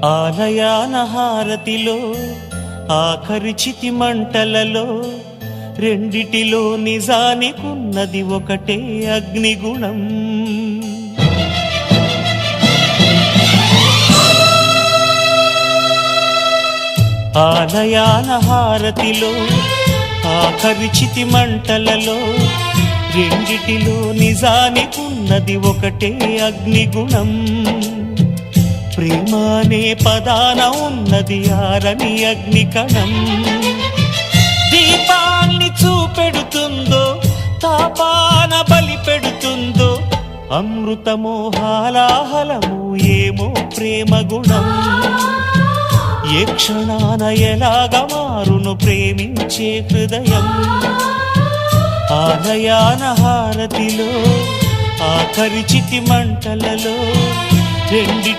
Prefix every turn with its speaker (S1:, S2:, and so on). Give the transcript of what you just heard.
S1: ఆలయాన హారతిలో ఆఖరి చితి మంటలలో రెండిటిలో నిజానికున్నది ఒకటే అగ్నిగుణం. ఆలయాన హారతిలో ఆఖరి చితి మంటలలో రెండిటిలో నిజానికున్నది ఒకటే అగ్నిగుణం. ప్రేమానే పదాన ఉన్నది ఆరని అగ్నికణం. దీపాన్ని చూపెడుతుందో తాపాన బలి పెడుతుందో అమృతమో హాలాహలము ఏమో ప్రేమ గుణం. ఏ క్షణాన ఎలాగ మారును ప్రేమించే హృదయం. ఆలయాన హారతిలో ఆఖరి చితి మంటలలో రెండిటి